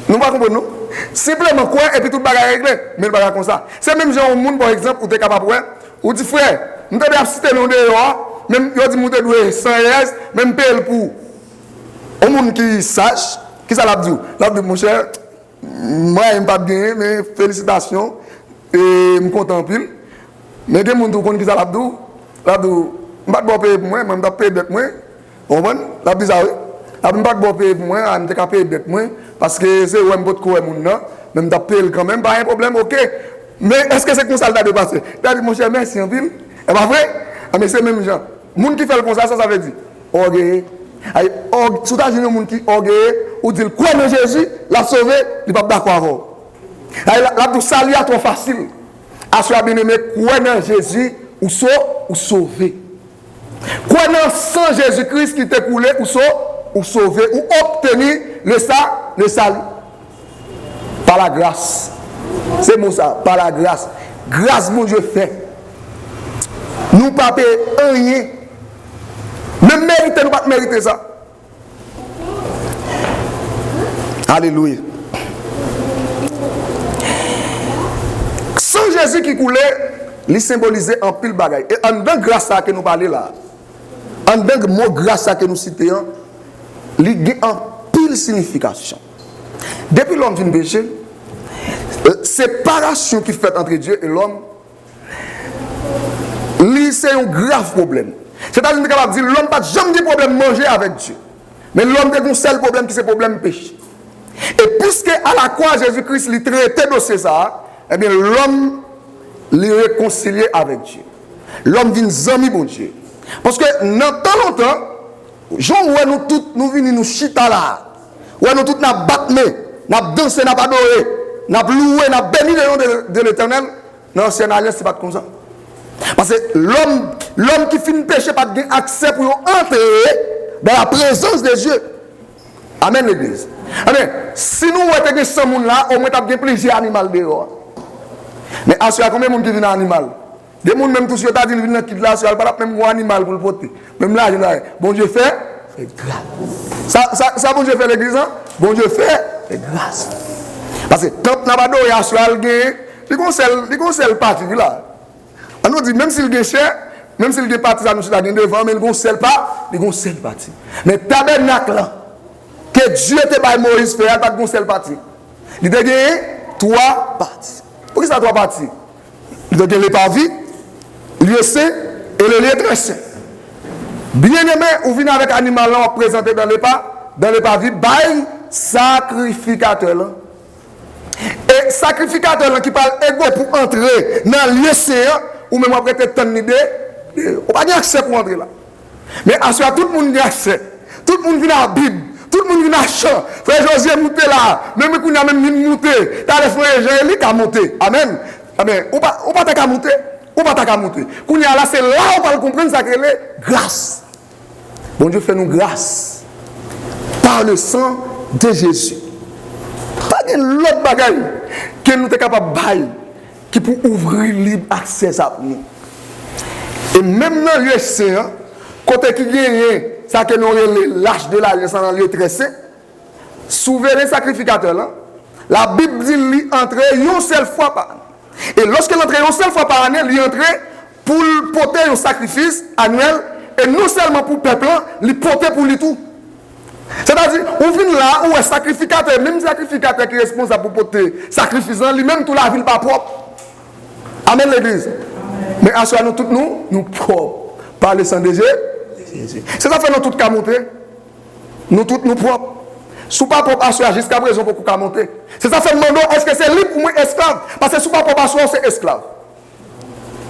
Nous ne comprenons pas. Simplement quoi, et puis toute bagarre est réglée. Mais le bagarre comme ça. C'est même genre un monde, par exemple, où tu es capable de ou dit frère, nous devons citer nous dehors, même yo dit nous devons sans reste, même payer pour un monde qui sache, qui ça l'a dit. L'a dit mon cher, moi je pas bien mais félicitations et me content pile. Mais des gens qui ça l'abdou, l'abdou, pas de payer pour moi, même pas payer dette moi. On va, la bizarre. L'abdou pas de payer pour moi, je ne payer dette moi parce que c'est ouais m'bot quoi moun nan, même pas payer quand même, pas un problème, OK. Mais est-ce que c'est comme ça le de passer? T'as dit mon cher merci en ville. Et pas vrai? Ah mais c'est même gens. Moun qui fait le comme ça veut dire orgueilleux. Ay sous ta journée moun qui orgueilleux ou dit quoi dans Jésus, l'a sauvé, il pas d'accord avec. La tout salut à trop facile. À soi bien-aimé, quoi dans Jésus ou sauvé. Quoi dans sang Jésus-Christ qui t'a coulé ou sauvé ou obtenir le salut par la grâce. C'est mon ça, par la grâce. Grâce mon Dieu fait. Nous pas payer rien. Même mériter, nous pas mériter ça. Alléluia. Sans Jésus qui coulait, il symbolisait en pile bagaille. Et en dedans grâce à que nous parlons là, en dedans mot grâce à que nous citons, il a en pile signification. Depuis l'homme vient pécher, séparation qui fait entre Dieu et l'homme, c'est un grave problème. C'est-à-dire que l'homme n'a pas jamais de problème manger avec Dieu. Mais l'homme a un seul problème qui c'est le problème péché. Et puisque à la croix Jésus-Christ lui traitait de ça, eh bien l'homme lui réconcilié avec Dieu. L'homme vient zami bon Dieu. Parce que dans tant longtemps, Jean où nous tous nous venons nous chita là. Où nous tous n'a batme, n'a dansé, n'a adoré, n'a loué, n'a béni le nom de l'Éternel. Dans l'ancienne alliance, c'est pas comme ça. Parce que l'homme qui finit péché pas de accès pour entrer dans la présence de Dieu. Amen l'église. Amen. Si nous avons 100 personnes là, au moins tu as plaisir animal dehors. Mais à ce combien de monde qui vient animal? Des gens même tous ceux qui viennent dans kit là, ils pas même un animal pour le porter. Même là, bon Dieu fait grâce. Ça bon Dieu fait l'église, hein? Bon Dieu fait grâce. Parce que quand on a pas d'oreille à soi, il conseille parti là. On nous dit, même s'il est cher, même s'il est parti, ça nous est devant, mais il conseille pas, il conseille parti. Mais tabernacle là, que Dieu te baille Moïse faire, pas de conseil parti. Il a gagné 3 parties. Pourquoi ça 3 parties? Il a gagné les parvis, lieu saint et le lieu très saint. Bien aimé, ou venez avec l'animal là, présenté dans les parvis, baille sacrificateur là. Et sacrificateur qui parle ego pour entrer dans le lieu saint, ou même après être une idée, on n'a pas accès pour entrer là. Mais à ce tout le monde a accès. Tout le monde vient à la Bible. Tout le monde vient à chant. Frère José monté là. Même quand on a même monté. T'as les frères Jean-Élie qui a monté. Amen. Amen. On pas ta monter. On pas ta monter. Quand on est là, c'est là on va comprendre ça que c'est grâce. Bon Dieu fait nous grâce. Par le sang de Jésus. Pas de l'autre bagaille que nous sommes capables de bailler qui pour ouvrir libre accès à nous. Et même dans le saint, côté qui gagne, ça que nous lâche de l'alliance dans le lieu très saint, souverain sacrificateur là, la Bible dit qu'il entre une seule fois par année. Et lorsqu'il entre une seule fois par année, il entre pour porter un sacrifice annuel, et non seulement pour le peuple, il porter pour lui tout. C'est-à-dire, on vient là où un sacrificateur, même sacrificateur qui est responsable pour porter sacrifice, lui-même tout la ville pas propre. Amen l'église. Mais à soi nous tous nous propres par le sang de Jésus. C'est ça fait nous tous qu'à monter. Nous tous nous propres. Sous pas propre à soi jusqu'à présent pour qu'à monter. C'est ça fait demander est-ce que c'est libre ou esclave? Parce que sous pas propre à soi c'est esclave.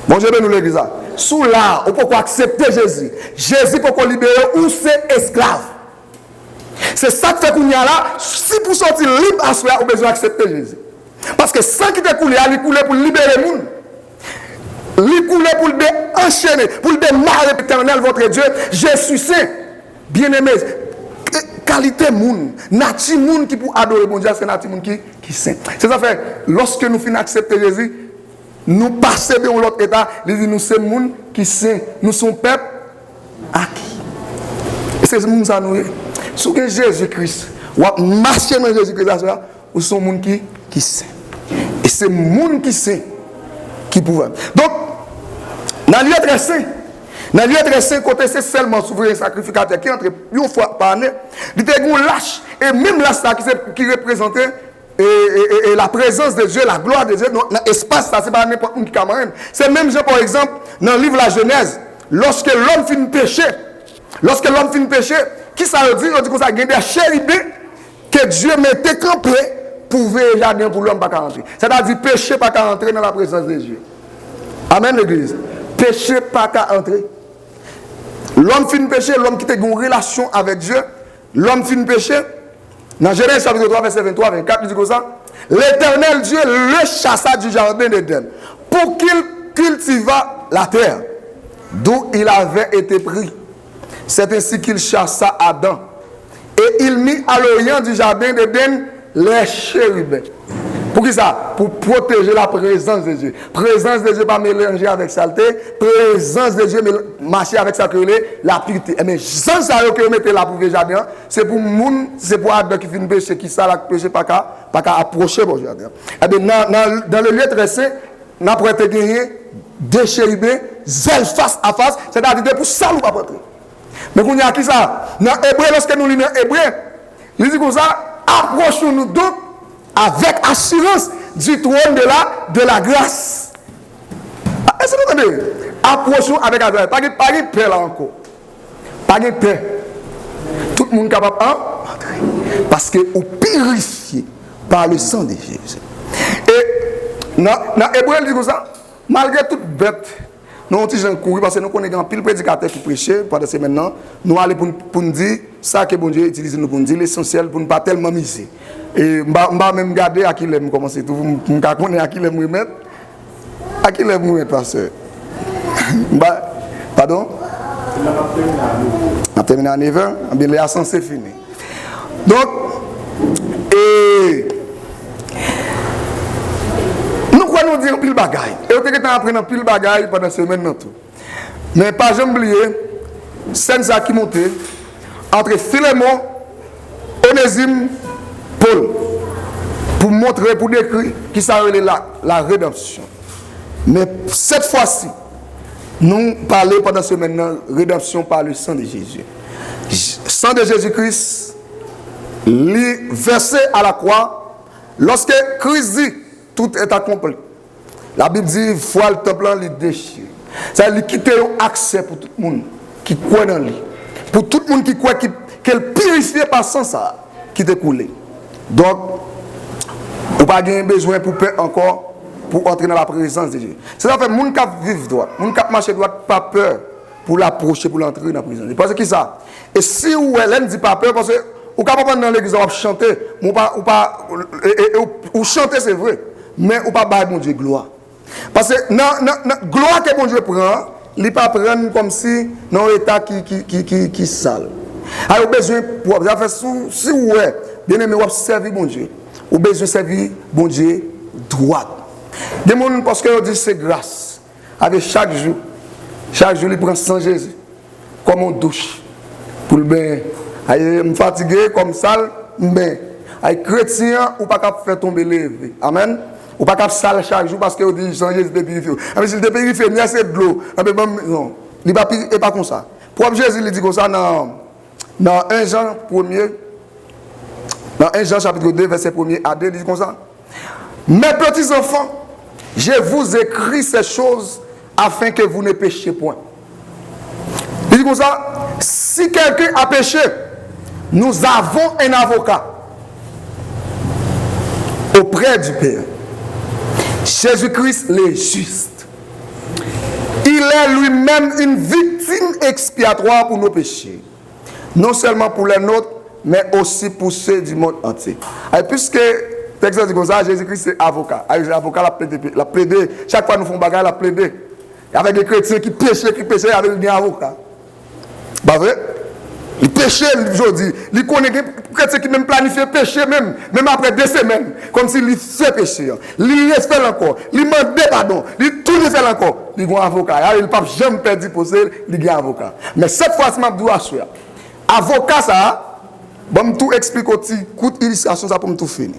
Bon Dieu nous l'église. Sous là, on peut accepter Jésus. Jésus pour qu'on libérer ou c'est esclave. C'est ça que fait qu'on y a là. Si pour sortir libre à soi, on a besoin d'accepter Jésus. Parce que sans qui te coule, il coule pour libérer le monde. Il coule pour le enchaîner, pour le démarrer l'éternel, votre Dieu. Je suis saint. Bien-aimé. Qualité monde. Nati monde qui pour adorer bon Dieu, c'est nati monde qui saint. C'est ça fait. Lorsque nous finissons d'accepter Jésus, nous passons dans l'autre état. Il dit nous sommes monde qui saint. Nous sommes peuple acquis. Et c'est ce monde ça nous est. Sous que Jésus-Christ, ou marcher dans Jésus-Christ, ou sont monde qui saint. Et c'est monde qui saint qui pouvait. Donc, dans le lieu très saint, côté c'est seulement souverain sacrificateur qui entre une fois par année, il était un lâche, et même là, qui représentait et la présence de Dieu, la gloire de Dieu, dans l'espace, ça, c'est pas n'importe qui camarade. C'est même, par exemple, dans le livre La Genèse, lorsque l'homme finit pécher, qui ça veut dire? On dit que ça a des chérubins que Dieu mettait campés pour veiller le jardin pour l'homme pas rentrer. C'est-à-dire péché pas qu'à entrer dans la présence de Dieu. Amen, l'église. Péché pas qu'à entrer. L'homme finit péché, l'homme qui a une relation avec Dieu, l'homme finit péché. Dans Genèse chapitre 3, verset 23, 24, il dit comme ça. L'Éternel Dieu le chassa du jardin d'Éden pour qu'il cultivât la terre d'où il avait été pris. C'est ainsi qu'il chassa Adam. Et il mit à l'orient du jardin d'Éden les chérubins. Pour qui ça? Pour protéger la présence de Dieu. Présence de Dieu pas mélanger avec saleté. Présence de Dieu marcher avec sa la pureté. Mais sans ça que vous mettez là pour le jardin, c'est pour moun, c'est pour Adam qui finit péché, qui ça la péché pas qu'à approcher le jardin. Et bien dans le lieu très saint, on a prêté gagner des chérubins, zèle face à face, c'est-à-dire pour ça nous pas prêter. Mais quand il y a qui ça? Dans Hébreu, lorsque nous lisons Hébreu, il dit comme ça, approchons-nous donc avec assurance du trône de la grâce. Est-ce que vous entendez? Approchons avec assurance. Pas de paix là encore. Pas de paix. Tout le monde est capable d'entrer. Parce que vous purifiez par le sang de Jésus. Et dans Hébreu, il dit comme ça, malgré toute bête, nous avons couru parce que nous connaissons pile prédicateur qui prêchait pendant ces maintenant. Nous allons pour nous dire ça que bon Dieu utilise nous pour nous dire l'essentiel pour ne pas tellement miser. Et je vais même garder à qui l'aime commencer tout. Je vais connaître à qui l'aime remettre. À qui l'aime remettre, pasteur. Pardon? On a terminé à 9h. Bien, l'ascenseur c'est fini. Donc, nous dire pile bagaille. Et on était apprenant pile bagaille pendant cette semaine dans tout. Mais pas jamais oublier scène ça qui montait entre Philémon, Onésime, Paul pour montrer, pour décrire qui ça relève la rédemption. Mais cette fois-ci, nous parlons pendant ce maintenant rédemption par le sang de Jésus. Sang de Jésus-Christ, versé à la croix, lorsque Christ dit tout est accompli. La Bible dit foi le temple il déchire. Ça veut quitter accès pour tout le monde qui croit dans lui. Pour tout le monde qui croit qu'elle purifie par sang ça qui te coulé. Donc, vous n'avez pas besoin pour paix encore pour entrer dans la présence de Dieu. C'est ça fait que les gens qui vivent droit, les gens qui marchent droit, pas peur pour l'approcher, pour l'entrer dans la présence de Dieu. Parce que ça. Et si vous ne dites pas peur, parce que vous ne pouvez pas dans l'église chanter, ou chanter c'est vrai, mais vous ne pouvez pas bon Dieu gloire. Parce que la gloire que bon Dieu prend, il ne pas prendre comme si dans un état qui sale. Alors, vous avez besoin, pour faire si vous êtes bien aimé, vous servir bon Dieu. Vous avez besoin de servir bon Dieu droit. Des gens, parce que dit c'est grâce. Avec chaque jour, il prend sans Jésus. Comme on douche. Pour le bain. Je me fatigué comme ça, mais les chrétiens, ou pas faire tomber les amen. Ou pas sale chaque jour parce que vous dites sans Jésus de purifier. Mais s'il te purifie, c'est de l'eau. Non, il n'est pas comme ça. Pour Jésus, il dit comme ça dans 1 Jean 1er. Dans 1 Jean chapitre 2, verset 1er à 2, il dit comme ça. Mes petits enfants, je vous écris ces choses afin que vous ne péchiez point. Il dit comme ça, si quelqu'un a péché, nous avons un avocat auprès du Père. Jésus-Christ le juste. Il est lui-même une victime expiatoire pour nos péchés. Non seulement pour les nôtres, mais aussi pour ceux du monde entier. Et puisque le texte dit comme ça, Jésus-Christ c'est avocat. L'avocat l'a plaidé. Chaque fois que nous faisons bagarre, l'a plaidé. Avec des chrétiens qui péchaient, avec des avocats. Pas vrai? Il péché aujourd'hui. Il connaît des chrétiens qui même planifient péché même après 2 semaines. Comme s'il fait péché. Il laisse faire encore. Il demande pardon. Il tout fait encore. Il a un avocat. Il ne peut jamais perdre procès. Il a un avocat. Mais cette fois-ci, je dois assurer. Avocat, ça, bon, tout explique aussi. Coup d'illustration, ça pour tout finir.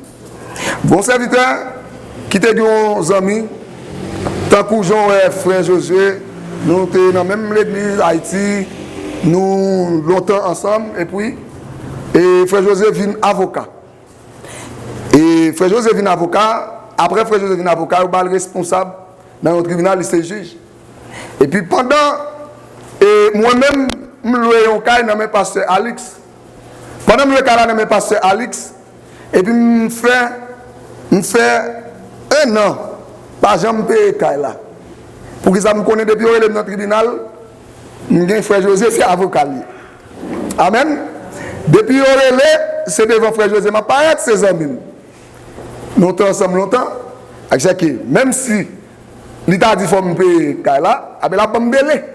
Bon serviteur, qui était des amis, tant que Jean et frère Josué, nous étions dans la même l'église Haïti. Nous longtemps ensemble et puis frère Joseph vient avocat et Et frère José vient avocat. Après frère José vient avocat, il est responsable dans le tribunal, il est juge. Et puis pendant, moi-même, je loué un cas dans mes pasteur Alix. Pendant que je loué dans mes pasteur Alix, et puis je fais 1 an, pas jamais payer cas là. Pour que ça me connaisse depuis dans le tribunal, mon frère José, c'est avocat. Amen. Depuis c'est devant frère José, ma paraît ses amis. Nous sommes ensemble longtemps. Même si l'État dit qu'il faut me payer là, il n'a pas me délai.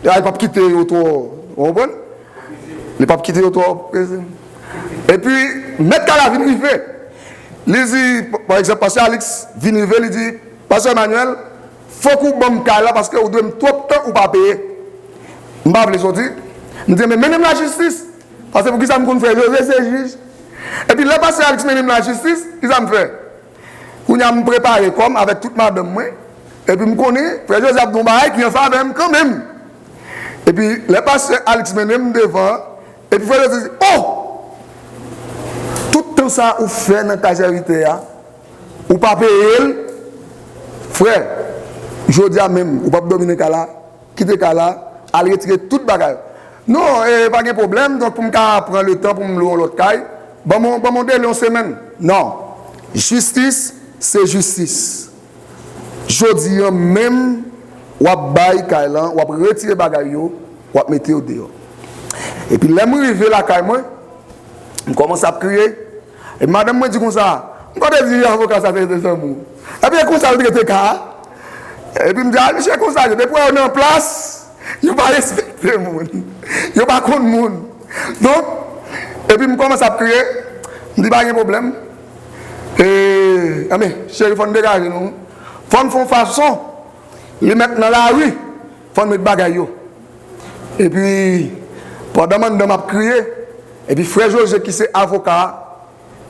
Il n'a pas quitté autour. Il n'a pas quitté autour. Et puis, mettre Kala vient arriver. Il dit, par exemple, Pasteur Alix vient arriver, il dit, Pasteur Emmanuel, il faut que vous me Kala parce que vous devez trop de temps ou pas payer. Je ne vais pas sortir. Je dis, mais même la justice. Parce que pour qui ça me fait, c'est juge. Et puis, le Pasteur Alix même la justice, qu'est-ce que ça me fait? Vous me préparé comme avec toute madame. Et puis, je connais, frère Joseph Abdoumbaye qui est en femme quand même. Et puis, le Pasteur Alix même devant. Et puis, frère Joseph dit, oh! Tout le temps ça, vous faites dans ta charité, ou pas payer, frère, je dis à même, ou pas dominer Kala, quitter Kala, aller retirer toute bagage. Non, pas de problème, donc pour me prendre le temps pour me louer l'autre caille, bon mon délai en semaine. Non. Justice, c'est justice. Je dis même, ou à bailler caille là, ou à retirer bagage, ou à mettre au dehors. Et puis, là, je arrive la caille, je commence à crier. Et madame me dit comme ça, je ne dis pas avocat ça fait des amours. Et puis, comme ça, je dis cas. Et puis, je me dis, ah, monsieur, comme ça, depuis qu'on est en place, je ne vais pas respecter le monde. Je ne vais pas connaître le monde. Donc, et puis, je commence à crier. Je me dis, pas de problème. Et, ah, mais, chérie, il faut nous dégager, nous. Il faut nous faire façon. Les mettre dans la rue. Il faut nous mettre bagaille. Et puis, pendant que je m'a crié, et puis, frère José, qui est avocat,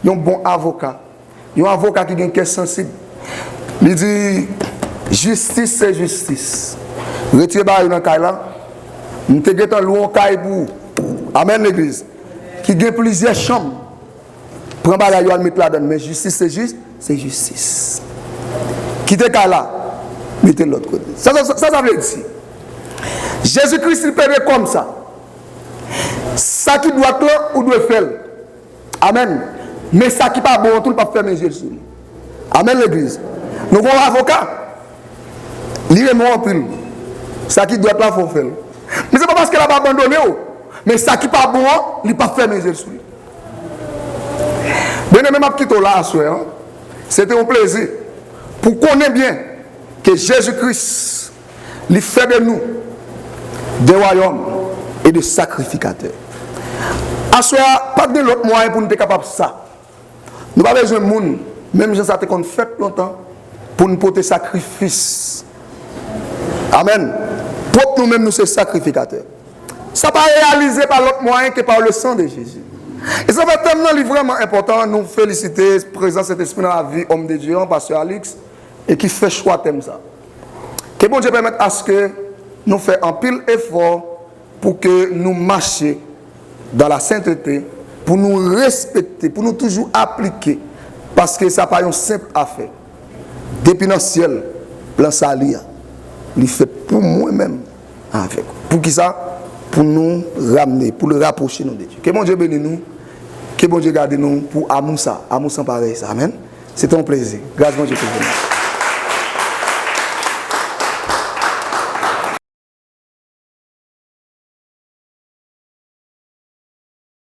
il y a un bon avocat. Il y a un avocat qui a une question sensible. Il dit, justice, c'est justice. Retirez dans le cas là. Nous avons loué un cas pour. Amen, l'église. Qui a plusieurs chambres. Prends bagaille à mettre là-dedans. Mais justice, c'est juste, c'est justice. Quittez le cas là. Mettez l'autre côté. Ça veut dire. Jésus-Christ, il paye comme ça. Ça qui doit être ou doit faire. Amen. Mais ça qui n'est pas bon, tout le pas faire mes yeux sur lui. Amen, l'église. Nous avons un avocat. Lire-moi en pile. Ça qui doit être là, il faut faire. Mais ce n'est pas parce qu'elle n'a pas abandonné. Mais ça qui n'est pas bon, il n'a pas fait mes yeux sur lui. Bien, même petit là, c'était un plaisir. Pour qu'on ait bien que Jésus-Christ, il fait de nous des royaumes et des sacrificateurs. Assoir, pas de l'autre moyen pour nous être capables de ça. Nous n'avons pas besoin de monde, même si ça a été fait longtemps, pour nous porter sacrifice. Amen. Pour nous-mêmes, nous sommes sacrificateurs. Ça n'a pas réalisé par l'autre moyen que par le sang de Jésus. Et ça va tellement vraiment important, nous féliciter, présent cet esprit dans la vie, homme de Dieu, pasteur Alix, et qui fait choix comme ça. Que bon Dieu permette à ce que nous fassions un pile effort pour que nous marchions dans la sainteté, pour nous respecter, pour nous toujours appliquer, parce que ça n'est pas une simple affaire. Depuis dans le ciel, plan salut, il fait pour moi-même avec. Pour qui ça? Pour nous ramener, pour le rapprocher nous de Dieu. Que bon Dieu bénisse nous, que bon Dieu garde nous pour amour ça, amour sans pareil ça. Amen. C'est un plaisir. Grâce à Dieu.